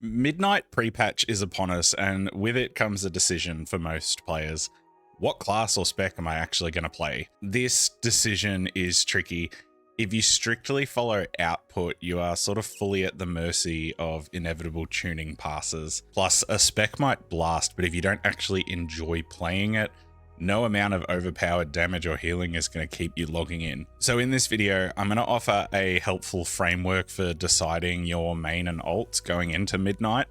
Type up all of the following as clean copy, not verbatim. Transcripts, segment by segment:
Midnight pre-patch is upon us, and with it comes a decision for most players. What class or spec am I actually going to play? This decision is tricky. If you strictly follow output, you are sort of fully at the mercy of inevitable tuning passes. Plus, a spec might blast, but if you don't actually enjoy playing it, no amount of overpowered damage or healing is going to keep you logging in. So in this video, I'm going to offer a helpful framework for deciding your main and alts going into Midnight.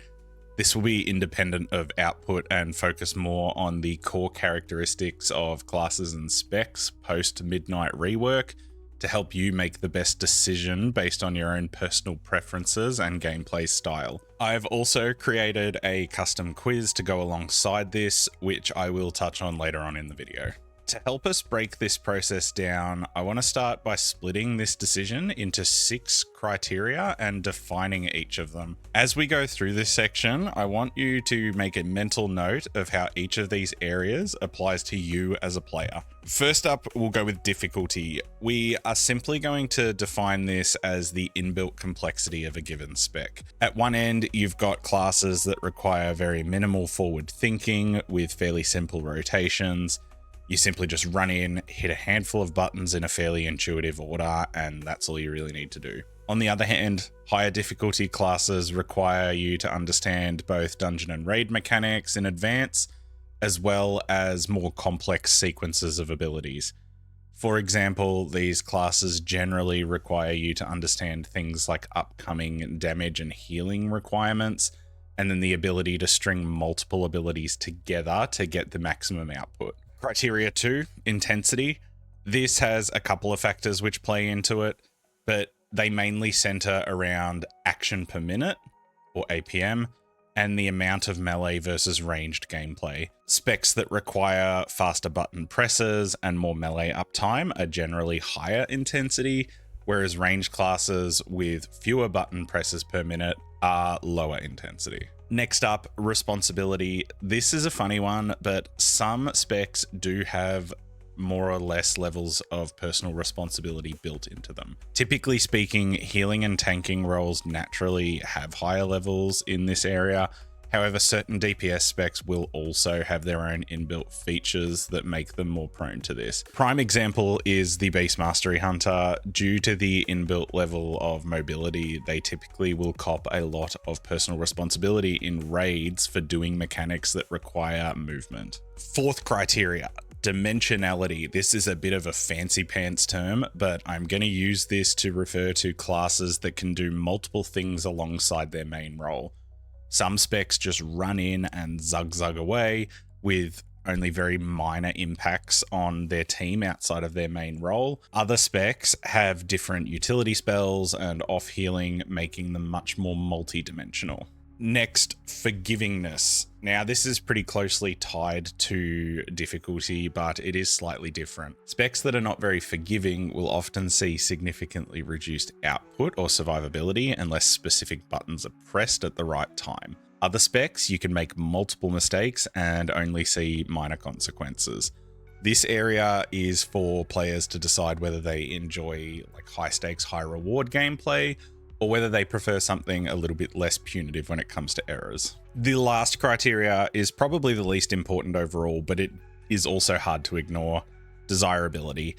This will be independent of output and focus more on the core characteristics of classes and specs post Midnight rework to help you make the best decision based on your own personal preferences and gameplay style. I've also created a custom quiz to go alongside this, which I will touch on later on in the video. To help us break this process down, I want to start by splitting this decision into 6 criteria and defining each of them. As we go through this section, I want you to make a mental note of how each of these areas applies to you as a player. First up, we'll go with difficulty. We are simply going to define this as the inbuilt complexity of a given spec. At one end, you've got classes that require very minimal forward thinking with fairly simple rotations. You simply just run in, hit a handful of buttons in a fairly intuitive order, and that's all you really need to do. On the other hand, higher difficulty classes require you to understand both dungeon and raid mechanics in advance, as well as more complex sequences of abilities. For example, these classes generally require you to understand things like upcoming damage and healing requirements, and then the ability to string multiple abilities together to get the maximum output. Criteria 2, intensity. This has a couple of factors which play into it, but they mainly center around action per minute, or APM, and the amount of melee versus ranged gameplay. Specs that require faster button presses and more melee uptime are generally higher intensity, whereas ranged classes with fewer button presses per minute are lower intensity. Next up, responsibility. This is a funny one, but some specs do have more or less levels of personal responsibility built into them. Typically speaking, healing and tanking roles naturally have higher levels in this area. However, certain DPS specs will also have their own inbuilt features that make them more prone to this. Prime example is the Beast Mastery Hunter. Due to the inbuilt level of mobility, they typically will cop a lot of personal responsibility in raids for doing mechanics that require movement. Fourth criteria, dimensionality. This is a bit of a fancy pants term, but I'm going to use this to refer to classes that can do multiple things alongside their main role. Some specs just run in and zug away with only very minor impacts on their team outside of their main role. Other specs have different utility spells and off healing, making them much more multi-dimensional. Next, forgivingness. Now, this is pretty closely tied to difficulty, but it is slightly different. Specs that are not very forgiving will often see significantly reduced output or survivability unless specific buttons are pressed at the right time. Other specs, you can make multiple mistakes and only see minor consequences. This area is for players to decide whether they enjoy like high stakes, high reward gameplay, or whether they prefer something a little bit less punitive when it comes to errors. The last criteria is probably the least important overall, but it is also hard to ignore: desirability.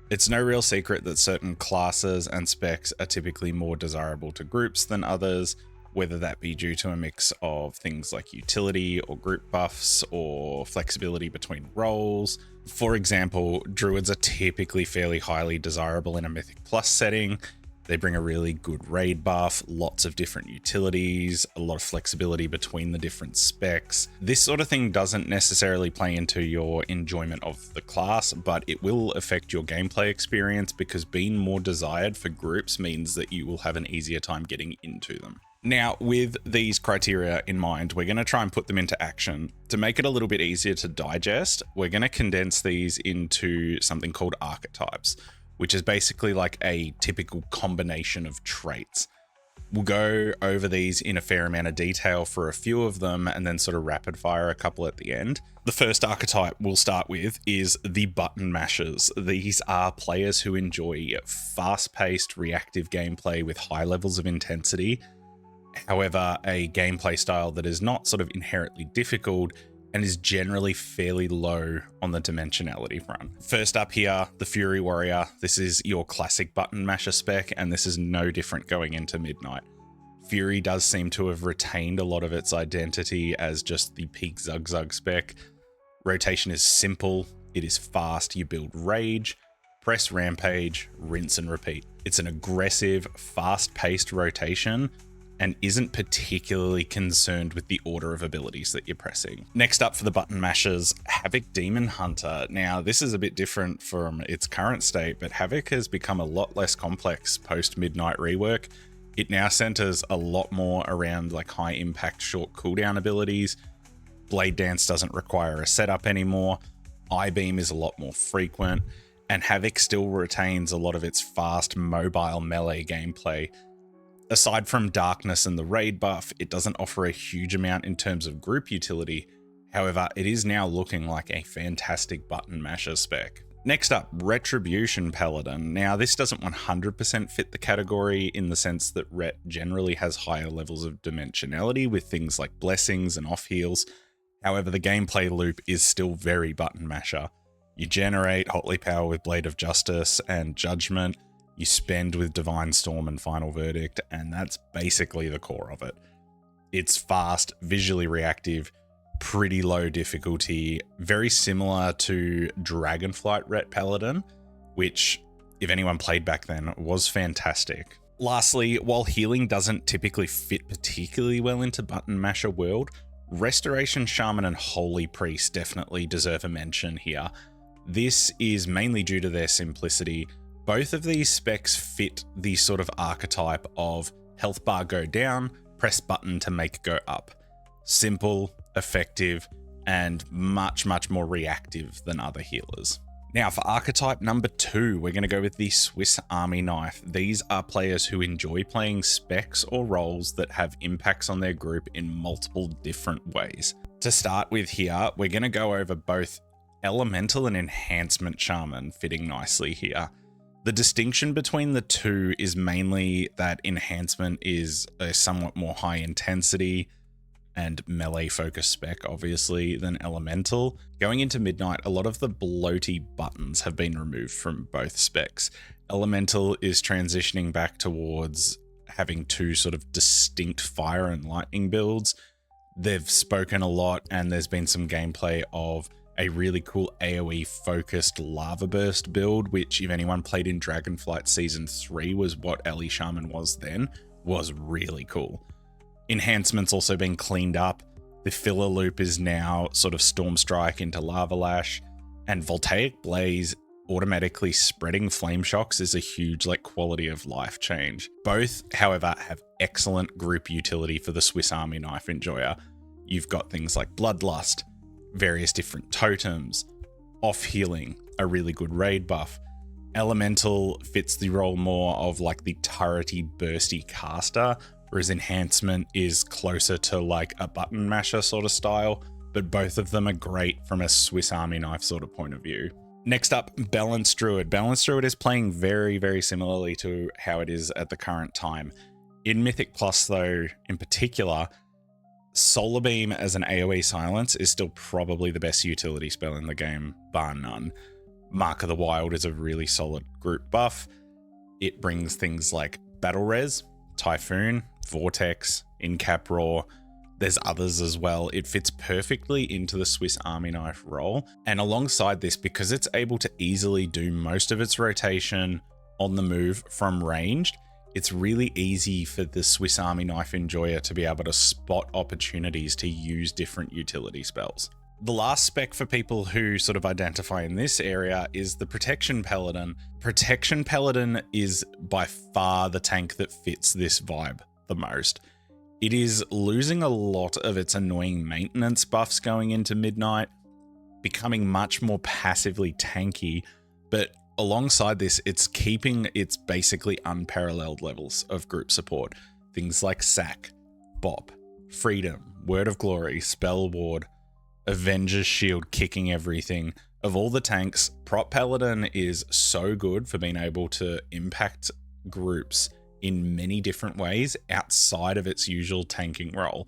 It's no real secret that certain classes and specs are typically more desirable to groups than others, whether that be due to a mix of things like utility or group buffs or flexibility between roles. For example, druids are typically fairly highly desirable in a Mythic Plus setting. They bring a really good raid buff, lots of different utilities, a lot of flexibility between the different specs. This sort of thing doesn't necessarily play into your enjoyment of the class, but it will affect your gameplay experience because being more desired for groups means that you will have an easier time getting into them. Now, with these criteria in mind, we're going to try and put them into action. To make it a little bit easier to digest, we're going to condense these into something called archetypes, which is basically like a typical combination of traits. We'll go over these in a fair amount of detail for a few of them and then sort of rapid fire a couple at the end. The first archetype we'll start with is the button mashers. These are players who enjoy fast-paced reactive gameplay with high levels of intensity. However, a gameplay style that is not sort of inherently difficult and is generally fairly low on the dimensionality front. First up here, the Fury Warrior. This is your classic button masher spec, and this is no different going into Midnight. Fury does seem to have retained a lot of its identity as just the peak Zug spec. Rotation is simple, it is fast, you build Rage, press Rampage, rinse and repeat. It's an aggressive, fast-paced rotation and isn't particularly concerned with the order of abilities that you're pressing. Next up for the button mashers, Havoc Demon Hunter. Now, this is a bit different from its current state, but Havoc has become a lot less complex post-Midnight rework. It now centers a lot more around like high impact, short cooldown abilities. Blade Dance doesn't require a setup anymore. I-Beam is a lot more frequent, and Havoc still retains a lot of its fast mobile melee gameplay. Aside from Darkness and the raid buff, it doesn't offer a huge amount in terms of group utility. However, it is now looking like a fantastic button masher spec. Next up, Retribution Paladin. Now, this doesn't 100% fit the category in the sense that Ret generally has higher levels of dimensionality with things like blessings and off heals. However, the gameplay loop is still very button masher. You generate Hotly Power with Blade of Justice and Judgment. You spend with Divine Storm and Final Verdict, and that's basically the core of it. It's fast, visually reactive, pretty low difficulty, very similar to Dragonflight Ret Paladin, which, if anyone played back then, was fantastic. Lastly, while healing doesn't typically fit particularly well into button masher world, Restoration Shaman and Holy Priest definitely deserve a mention here. This is mainly due to their simplicity. Both of these specs fit the sort of archetype of health bar go down, press button to make go up. Simple, effective, and much more reactive than other healers. Now for archetype number 2, we're going to go with the Swiss Army Knife. These are players who enjoy playing specs or roles that have impacts on their group in multiple different ways. To start with here, we're going to go over both Elemental and Enhancement Shaman fitting nicely here. The distinction between the two is mainly that Enhancement is a somewhat more high intensity and melee focused spec, obviously, than Elemental. Going into Midnight, a lot of the bloaty buttons have been removed from both specs. Elemental is transitioning back towards having two sort of distinct fire and lightning builds. They've spoken a lot, and there's been some gameplay of a really cool AoE focused lava burst build, which if anyone played in Dragonflight Season 3 was what Ellie Shaman was then, was really cool. Enhancement's also been cleaned up. The filler loop is now sort of Storm Strike into Lava Lash, and Voltaic Blaze automatically spreading flame shocks is a huge quality of life change. Both, however, have excellent group utility for the Swiss Army Knife enjoyer. You've got things like Bloodlust, various different totems, off healing, a really good raid buff. Elemental fits the role more of the turrety bursty caster, whereas Enhancement is closer to a button masher sort of style, but both of them are great from a Swiss Army Knife sort of point of view. Next up, Balanced Druid. Balanced Druid is playing very similarly to how it is at the current time. In Mythic Plus though, in particular, Solar Beam as an AoE silence is still probably the best utility spell in the game, bar none. Mark of the Wild is a really solid group buff. It brings things like Battle Res, Typhoon, Vortex, Incap Roar. There's others as well. It fits perfectly into the Swiss Army Knife role. And alongside this, because it's able to easily do most of its rotation on the move from ranged, it's really easy for the Swiss Army Knife enjoyer to be able to spot opportunities to use different utility spells. The last spec for people who sort of identify in this area is the Protection Paladin. Protection Paladin is by far the tank that fits this vibe the most. It is losing a lot of its annoying maintenance buffs going into Midnight, becoming much more passively tanky, but alongside this, it's keeping its basically unparalleled levels of group support. Things like Sack, Bop, Freedom, Word of Glory, Spell Ward, Avenger's Shield kicking everything. Of all the tanks, Prot Paladin is so good for being able to impact groups in many different ways outside of its usual tanking role.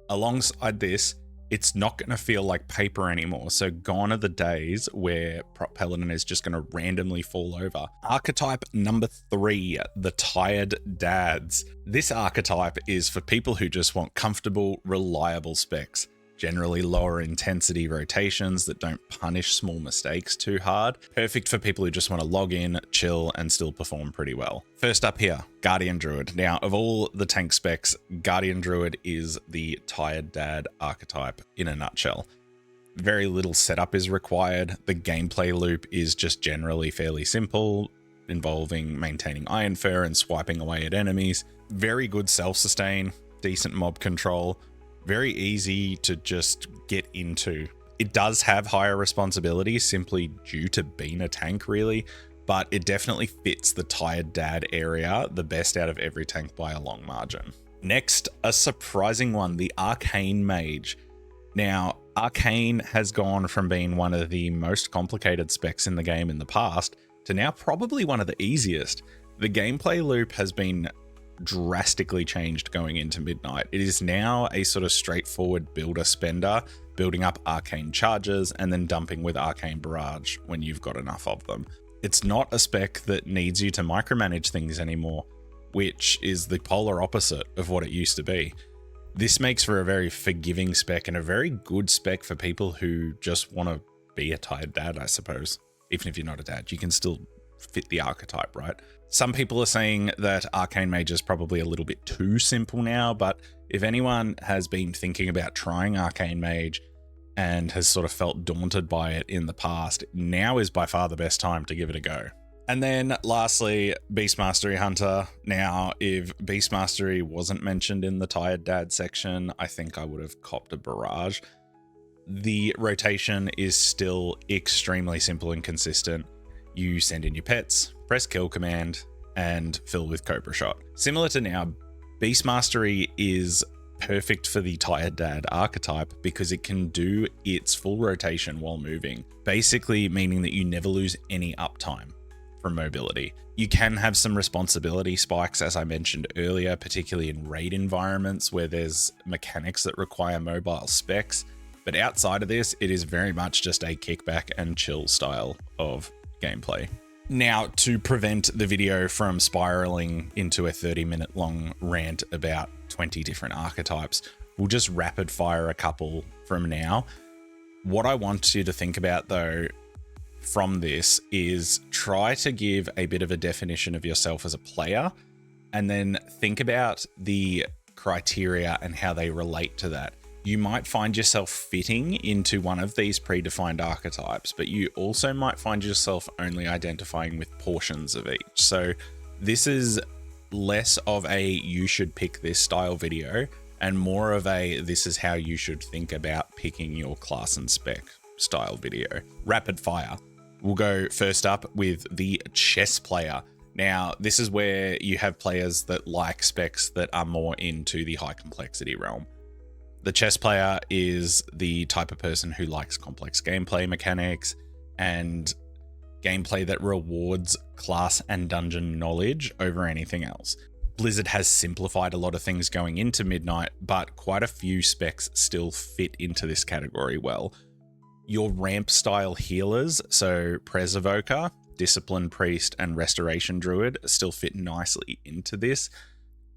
Alongside this, it's not going to feel like paper anymore, so gone are the days where Prop Paladin is just going to randomly fall over. Archetype number 3, the Tired Dads. This archetype is for people who just want comfortable, reliable specs. Generally lower intensity rotations that don't punish small mistakes too hard. Perfect for people who just want to log in, chill, and still perform pretty well. First up here, Guardian Druid. Now, of all the tank specs, Guardian Druid is the Tired Dad archetype in a nutshell. Very little setup is required. The gameplay loop is just generally fairly simple, involving maintaining Iron Fur and swiping away at enemies. Very good self-sustain, decent mob control. Very easy to just get into. It does have higher responsibility simply due to being a tank really, but it definitely fits the Tired Dad area the best out of every tank by a long margin. Next, a surprising one, the Arcane Mage. Now, Arcane has gone from being one of the most complicated specs in the game in the past to now probably one of the easiest. The gameplay loop has been drastically changed going into Midnight. It is now a sort of straightforward builder spender, building up arcane charges and then dumping with arcane barrage when you've got enough of them. It's not a spec that needs you to micromanage things anymore, which is the polar opposite of what it used to be. This makes for a very forgiving spec and a very good spec for people who just want to be a Tired Dad, I suppose. Even if you're not a dad, you can still fit the archetype, right? Some people are saying that Arcane Mage is probably a little bit too simple now, but if anyone has been thinking about trying Arcane Mage and has sort of felt daunted by it in the past, now is by far the best time to give it a go. And then lastly, Beast Mastery Hunter. Now, if Beast Mastery wasn't mentioned in the Tired Dad section, I think I would have copped a barrage. The rotation is still extremely simple and consistent. You send in your pets, press kill command, and fill with Cobra Shot. Similar to now, Beast Mastery is perfect for the Tired Dad archetype because it can do its full rotation while moving, basically meaning that you never lose any uptime from mobility. You can have some responsibility spikes, as I mentioned earlier, particularly in raid environments where there's mechanics that require mobile specs, but outside of this, it is very much just a kickback and chill style of gameplay. Now, to prevent the video from spiraling into a 30-minute long rant about 20 different archetypes, we'll just rapid fire a couple from now. What I want you to think about though from this is try to give a bit of a definition of yourself as a player and then think about the criteria and how they relate to that. You might find yourself fitting into one of these predefined archetypes, but you also might find yourself only identifying with portions of each. So this is less of a you should pick this style video and more of a this is how you should think about picking your class and spec style video. Rapid fire. We'll go first up with the chess player. Now, this is where you have players that like specs that are more into the high complexity realm. The chess player is the type of person who likes complex gameplay mechanics and gameplay that rewards class and dungeon knowledge over anything else. Blizzard has simplified a lot of things going into Midnight, but quite a few specs still fit into this category well. Your ramp style healers, so Pres Evoker, Discipline Priest, and Restoration Druid still fit nicely into this,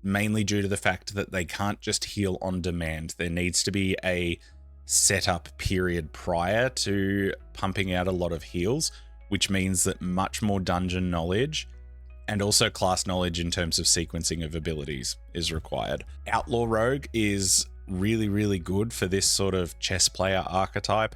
mainly due to the fact that they can't just heal on demand. There needs to be a setup period prior to pumping out a lot of heals, which means that much more dungeon knowledge and also class knowledge in terms of sequencing of abilities is required. Outlaw Rogue is really, really good for this sort of chess player archetype.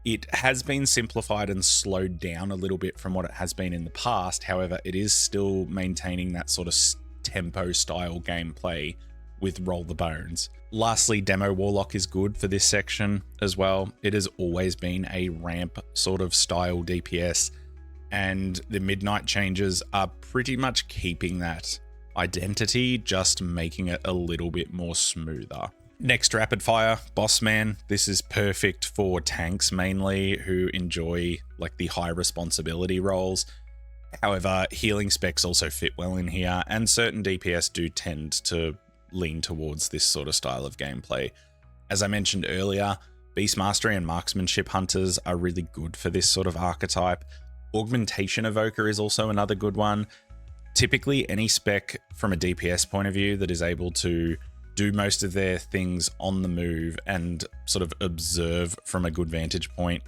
It has been simplified and slowed down a little bit from what it has been in the past. However, it is still maintaining that sort of tempo style gameplay with Roll the Bones. Lastly, Demo Warlock is good for this section as well. It has always been a ramp sort of style DPS, and the Midnight changes are pretty much keeping that identity, just making it a little bit more smoother. Next, rapid fire, Bossman. This is perfect for tanks mainly who enjoy like the high responsibility roles. However, healing specs also fit well in here, and certain DPS do tend to lean towards this sort of style of gameplay. As I mentioned earlier, Beast Mastery and Marksmanship Hunters are really good for this sort of archetype. Augmentation Evoker is also another good one. Typically, any spec from a DPS point of view that is able to do most of their things on the move and sort of observe from a good vantage point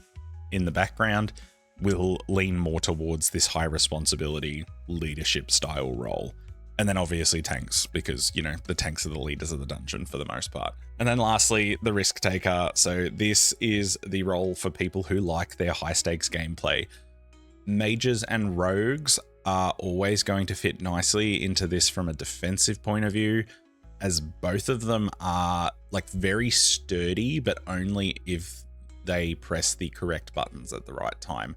in the background will lean more towards this high responsibility leadership style role. And then obviously tanks, because, you know, the tanks are the leaders of the dungeon for the most part. And then lastly, the risk taker. So this is the role for people who like their high stakes gameplay. Mages and rogues are always going to fit nicely into this from a defensive point of view, as both of them are like very sturdy, but only if they press the correct buttons at the right time.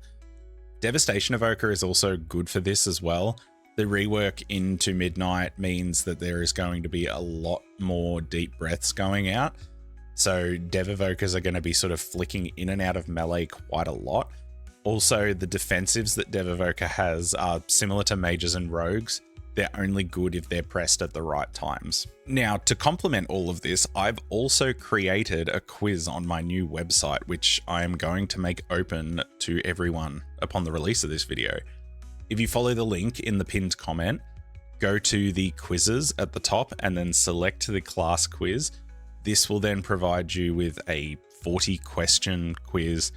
Devastation Evoker is also good for this as well. The rework into Midnight means that there is going to be a lot more deep breaths going out. So Dev Evokers are going to be sort of flicking in and out of melee quite a lot. Also, the defensives that Dev Evoker has are similar to mages and rogues. They're only good if they're pressed at the right times. Now, to complement all of this, I've also created a quiz on my new website, which I am going to make open to everyone upon the release of this video. If you follow the link in the pinned comment, go to the quizzes at the top and then select the class quiz. This will then provide you with a 40-question quiz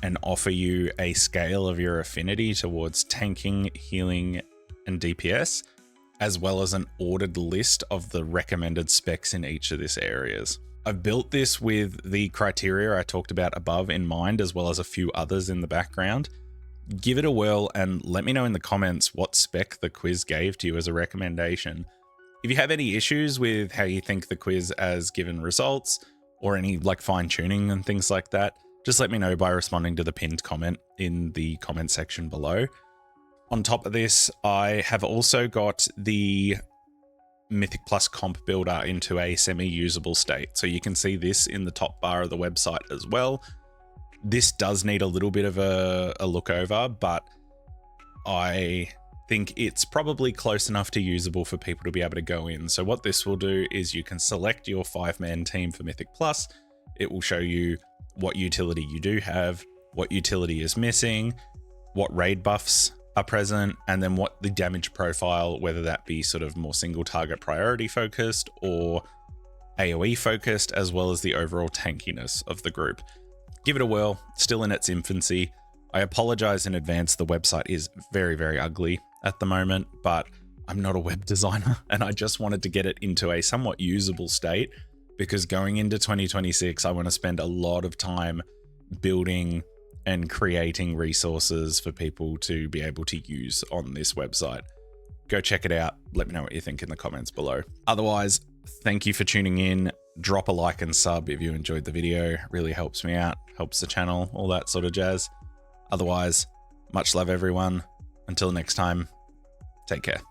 and offer you a scale of your affinity towards tanking, healing, and DPS, as well as an ordered list of the recommended specs in each of these areas. I've built this with the criteria I talked about above in mind, as well as a few others in the background. Give it a whirl and let me know in the comments what spec the quiz gave to you as a recommendation. If you have any issues with how you think the quiz has given results, or any like fine tuning and things like that, just let me know by responding to the pinned comment in the comment section below. On top of this, I have also got the Mythic Plus comp builder into a semi-usable state. So you can see this in the top bar of the website as well. This does need a little bit of a look over, but I think it's probably close enough to usable for people to be able to go in. So what this will do is you can select your 5-man team for Mythic Plus. It will show you what utility you do have, what utility is missing, what raid buffs are present, and then what the damage profile, whether that be sort of more single target priority focused or AoE focused, as well as the overall tankiness of the group. Give it a whirl, still in its infancy. I apologize in advance, the website is very, very ugly at the moment, but I'm not a web designer and I just wanted to get it into a somewhat usable state, because going into 2026, I want to spend a lot of time building and creating resources for people to be able to use on this website. Go check it out. Let me know what you think in the comments below. Otherwise, thank you for tuning in. Drop a like and sub if you enjoyed the video. It really helps me out, helps the channel, all that sort of jazz. Otherwise, much love everyone. Until next time, take care.